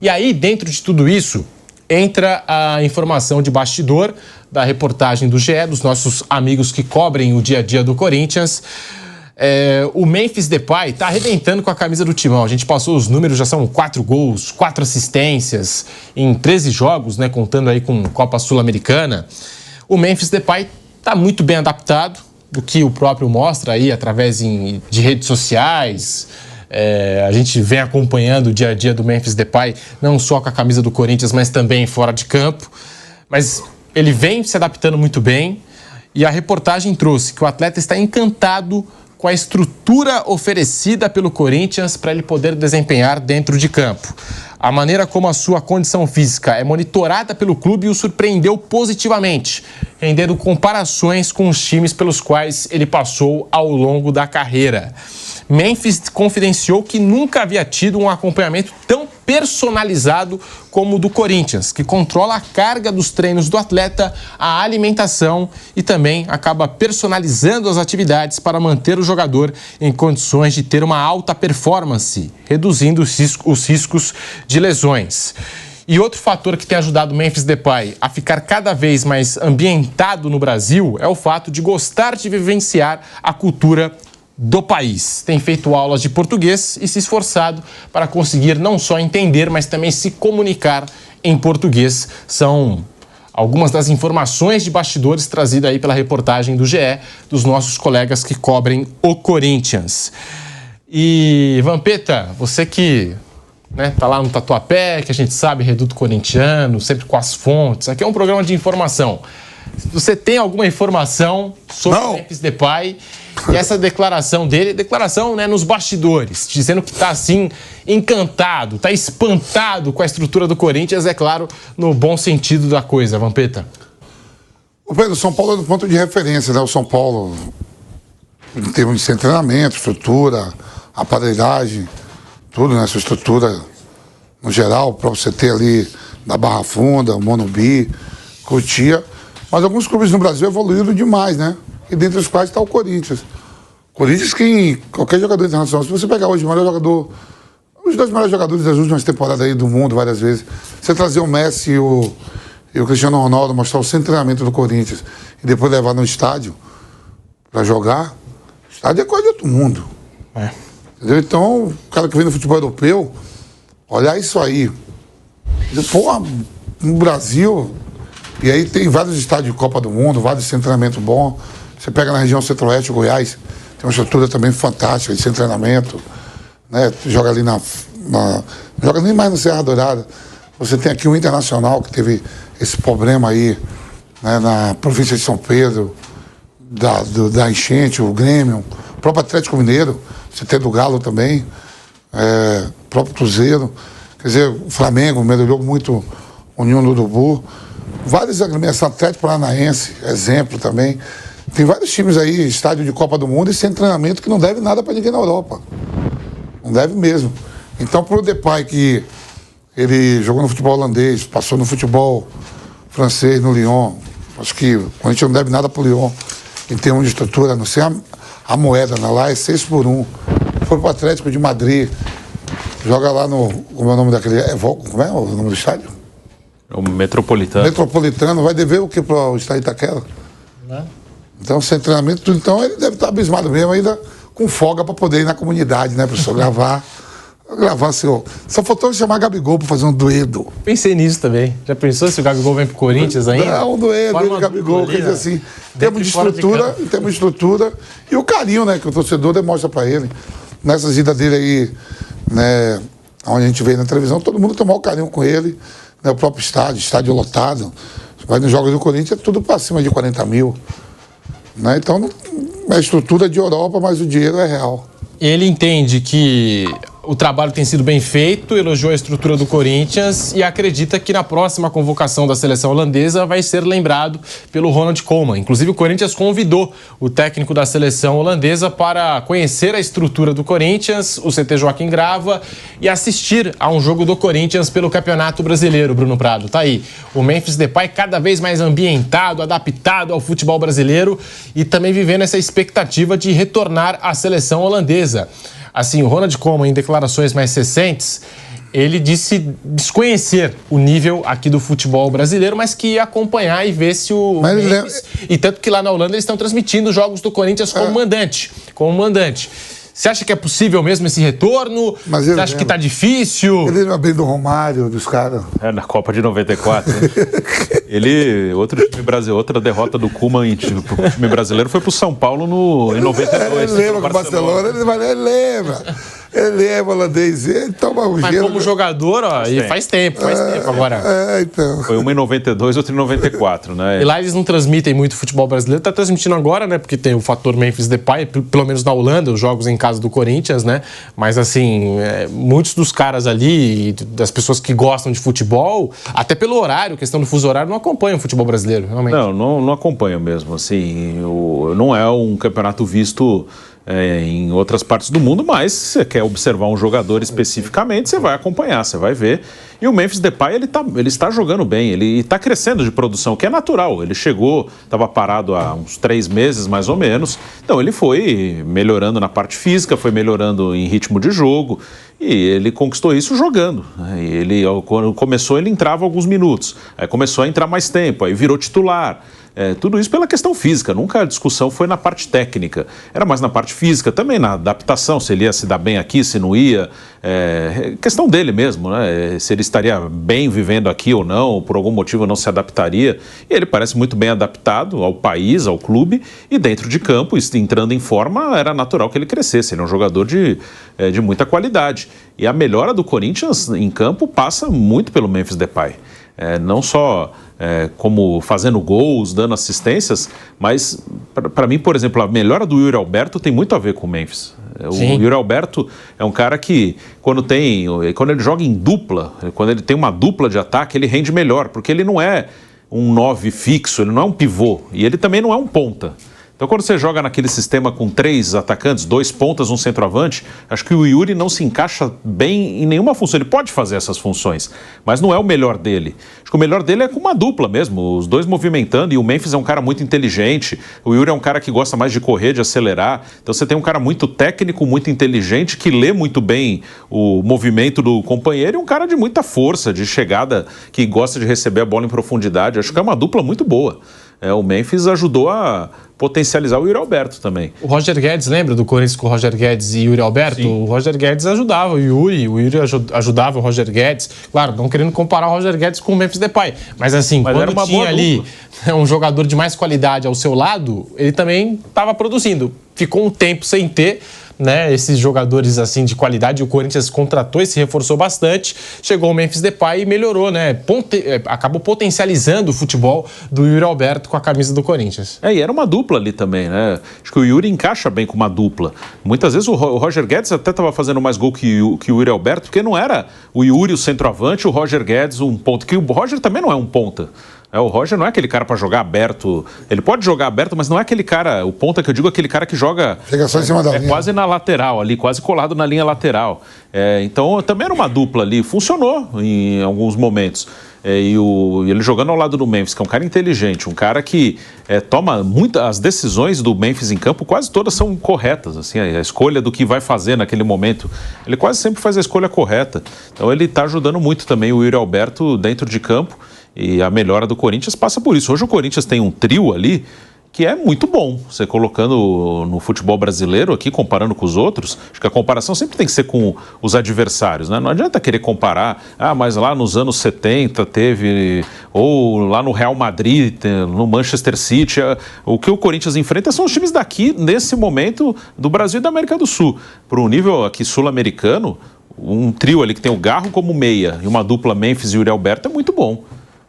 E aí, dentro de tudo isso, entra a informação de bastidor da reportagem do GE, dos nossos amigos que cobrem o dia a dia do Corinthians. O Memphis Depay está arrebentando com a camisa do Timão. A gente passou os números, já são 4 gols, 4 assistências em 13 jogos, né, contando aí com Copa Sul-Americana. O Memphis Depay está muito bem adaptado, do que o próprio mostra aí através de redes sociais. A gente vem acompanhando o dia a dia do Memphis Depay, não só com a camisa do Corinthians, mas também fora de campo. Mas ele vem se adaptando muito bem e a reportagem trouxe que o atleta está encantado com a estrutura oferecida pelo Corinthians para ele poder desempenhar dentro de campo. A maneira como a sua condição física é monitorada pelo clube o surpreendeu positivamente, rendendo comparações com os times pelos quais ele passou ao longo da carreira. Memphis confidenciou que nunca havia tido um acompanhamento tão personalizado como o do Corinthians, que controla a carga dos treinos do atleta, a alimentação e também acaba personalizando as atividades para manter o jogador em condições de ter uma alta performance, reduzindo os riscos de lesões. E outro fator que tem ajudado o Memphis Depay a ficar cada vez mais ambientado no Brasil é o fato de gostar de vivenciar a cultura do país. Tem feito aulas de português e se esforçado para conseguir não só entender, mas também se comunicar em português. São algumas das informações de bastidores trazidas aí pela reportagem do GE, dos nossos colegas que cobrem o Corinthians. E, Vampeta, você que tá lá no Tatuapé, que a gente sabe, reduto corintiano, sempre com as fontes. Aqui é um programa de informação. Se você tem alguma informação sobre o Memphis Depay e essa declaração dele, nos bastidores, dizendo que está assim, encantado, está espantado com a estrutura do Corinthians, é claro, no bom sentido da coisa, Vampeta. O Pedro, São Paulo é do ponto de referência, né? O São Paulo, em termos de treinamento, estrutura, aparelhagem, tudo, né? Sua estrutura no geral, para você ter ali da Barra Funda, o Morumbi, Cotia. Mas alguns clubes no Brasil evoluíram demais, né? E dentre os quais está o Corinthians. Corinthians que qualquer jogador internacional, se você pegar hoje o melhor jogador, os 2 melhores jogadores das últimas temporadas aí do mundo, várias vezes, você trazer o Messi e o Cristiano Ronaldo, mostrar o centro de treinamento do Corinthians e depois levar no estádio para jogar, o estádio é coisa de outro mundo. Entendeu? Então, o cara que vem no futebol europeu, olhar isso aí. Pô, no Brasil. E aí tem vários estádios de Copa do Mundo, vários centros de treinamento bom. Você pega na região centro-oeste, Goiás, tem uma estrutura também fantástica de centro de treinamento, né? Joga ali não joga nem mais no Serra Dourada. Você tem aqui o Internacional, que teve esse problema aí, né, na província de São Pedro, da enchente, o Grêmio, o próprio Atlético Mineiro, você tem do Galo também, o próprio Cruzeiro. Quer dizer, o Flamengo melhorou muito o União do Urubu. Vários agremiações, Atlético Paranaense, exemplo também. Tem vários times aí, estádio de Copa do Mundo e sem treinamento que não deve nada para ninguém na Europa. Não deve mesmo. Então, para o Depay, que ele jogou no futebol holandês, passou no futebol francês, no Lyon, acho que a gente não deve nada para o Lyon em termos de estrutura, a não ser a moeda, né? Lá é 6-1. Foi para o Atlético de Madrid, joga lá no... Como é o nome daquele... Como é o nome do estádio? O Metropolitano. Metropolitano, vai dever o que para o estádio Itaquera? Então, sem treinamento, tudo. Então, ele deve estar abismado mesmo, ainda com folga para poder ir na comunidade, né, professor? gravar seu... Só faltou chamar Gabigol para fazer um dueto. Pensei nisso também. Já pensou se o Gabigol vem pro Corinthians ainda? Não, um dueto, ele e Gabigol, quer dizer assim, em termos de estrutura e o carinho, né, que o torcedor demonstra para ele. Nessas idas dele aí, né, onde a gente vê na televisão, todo mundo tomou o carinho com ele. O próprio estádio lotado. Vai nos jogos do Corinthians, é tudo para cima de 40 mil. Né? Então, a estrutura é de Europa, mas o dinheiro é real. Ele entende que o trabalho tem sido bem feito, elogiou a estrutura do Corinthians e acredita que na próxima convocação da seleção holandesa vai ser lembrado pelo Ronald Koeman. Inclusive, o Corinthians convidou o técnico da seleção holandesa para conhecer a estrutura do Corinthians, o CT Joaquim Grava, e assistir a um jogo do Corinthians pelo Campeonato Brasileiro, Bruno Prado. Tá aí, o Memphis Depay cada vez mais ambientado, adaptado ao futebol brasileiro e também vivendo essa expectativa de retornar à seleção holandesa. Assim, o Ronald Koeman, em declarações mais recentes, ele disse desconhecer o nível aqui do futebol brasileiro, mas que ia acompanhar e ver se o Memphis... E tanto que lá na Holanda eles estão transmitindo jogos do Corinthians como mandante. Você acha que é possível mesmo esse retorno? Você acha que tá difícil? Ele não abriu do Romário, dos caras. Na Copa de 94. Outra derrota do Koeman pro time brasileiro foi pro São Paulo em 92. Ele lembra com o Barcelona, ele lembra. Ele lembra o holandês, ele toma o Mas gelo. como jogador, e faz tempo agora. Então. Foi uma em 92, outra em 94, né? E lá eles não transmitem muito futebol brasileiro, tá transmitindo agora, né? Porque tem o fator Memphis Depay, pelo menos na Holanda, os jogos em casa do Corinthians, né? Mas assim, muitos dos caras ali, das pessoas que gostam de futebol, até pelo horário, questão do fuso horário, não acompanham o futebol brasileiro, realmente. Não acompanham mesmo, assim, não é um campeonato visto em outras partes do mundo, mas se você quer observar um jogador especificamente, você vai acompanhar, você vai ver. E o Memphis Depay, ele está jogando bem, ele está crescendo de produção, que é natural. Ele chegou, estava parado há uns 3 meses, mais ou menos. Então, ele foi melhorando na parte física, foi melhorando em ritmo de jogo, e ele conquistou isso jogando. E quando começou, ele entrava alguns minutos. Aí começou a entrar mais tempo, aí virou titular. Tudo isso pela questão física, nunca a discussão foi na parte técnica, era mais na parte física, também na adaptação, se ele ia se dar bem aqui, se não ia, questão dele mesmo, né? Se ele estaria bem vivendo aqui ou não, ou por algum motivo não se adaptaria. E ele parece muito bem adaptado ao país, ao clube, e dentro de campo, entrando em forma, era natural que ele crescesse. Ele é um jogador de muita qualidade, e a melhora do Corinthians em campo passa muito pelo Memphis Depay. Não só como fazendo gols, dando assistências, mas para mim, por exemplo, a melhora do Yuri Alberto tem muito a ver com o Memphis. O Yuri Alberto é um cara que, quando ele joga em dupla, quando ele tem uma dupla de ataque, ele rende melhor, porque ele não é um 9 fixo, ele não é um pivô, e ele também não é um ponta. Então, quando você joga naquele sistema com 3 atacantes, 2 pontas, um centroavante, acho que o Yuri não se encaixa bem em nenhuma função. Ele pode fazer essas funções, mas não é o melhor dele. Acho que o melhor dele é com uma dupla mesmo, os dois movimentando, e o Memphis é um cara muito inteligente, o Yuri é um cara que gosta mais de correr, de acelerar. Então, você tem um cara muito técnico, muito inteligente, que lê muito bem o movimento do companheiro, e um cara de muita força, de chegada, que gosta de receber a bola em profundidade. Acho que é uma dupla muito boa. O Memphis ajudou a potencializar o Yuri Alberto também. O Roger Guedes, lembra do Corinthians com o Roger Guedes e Yuri Alberto? Sim. O Roger Guedes ajudava o Yuri ajudava o Roger Guedes. Claro, não querendo comparar o Roger Guedes com o Memphis Depay, mas assim, quando tinha ali um jogador de mais qualidade ao seu lado, ele também estava produzindo. Ficou um tempo sem ter, né, esses jogadores assim de qualidade. O Corinthians contratou e se reforçou bastante. Chegou o Memphis Depay e melhorou, né? Acabou potencializando o futebol do Yuri Alberto com a camisa do Corinthians. E era uma dupla ali também, né? Acho que o Yuri encaixa bem com uma dupla. Muitas vezes o Roger Guedes até estava fazendo mais gol que o Yuri Alberto, porque não era o Yuri o centroavante, o Roger Guedes um ponta. Que o Roger também não é um ponta. O Roger não é aquele cara para jogar aberto. Ele pode jogar aberto, mas não é aquele cara, o ponta que eu digo, é aquele cara que joga só em cima da linha. Quase na lateral ali, quase colado na linha lateral. Então também era uma dupla ali, funcionou em alguns momentos. E ele jogando ao lado do Memphis, que é um cara inteligente, um cara que toma as decisões do Memphis em campo, quase todas são corretas, assim, a escolha do que vai fazer naquele momento, ele quase sempre faz a escolha correta. Então ele está ajudando muito também o Yuri Alberto dentro de campo, e a melhora do Corinthians passa por isso. Hoje o Corinthians tem um trio ali que é muito bom. Você colocando no futebol brasileiro aqui, comparando com os outros, acho que a comparação sempre tem que ser com os adversários, né? Não adianta querer comparar, mas lá nos anos 70 teve, ou lá no Real Madrid, no Manchester City. O que o Corinthians enfrenta são os times daqui, nesse momento, do Brasil e da América do Sul. Para um nível aqui sul-americano, um trio ali que tem o Garro como meia e uma dupla Memphis e Yuri Alberto é muito bom.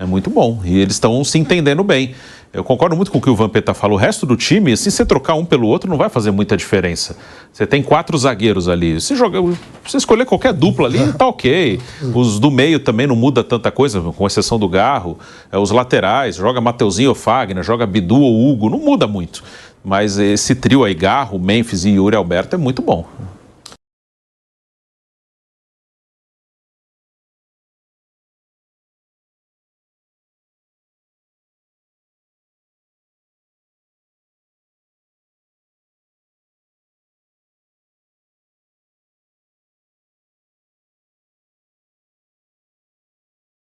É muito bom. E eles estão se entendendo bem. Eu concordo muito com o que o Vampeta falou. O resto do time, se você trocar um pelo outro, não vai fazer muita diferença. Você tem 4 zagueiros ali. Se você escolher qualquer dupla ali, tá ok. Os do meio também não muda tanta coisa, com exceção do Garro. Os laterais, joga Mateuzinho ou Fagner, joga Bidu ou Hugo, não muda muito. Mas esse trio aí, Garro, Memphis e Yuri Alberto, é muito bom.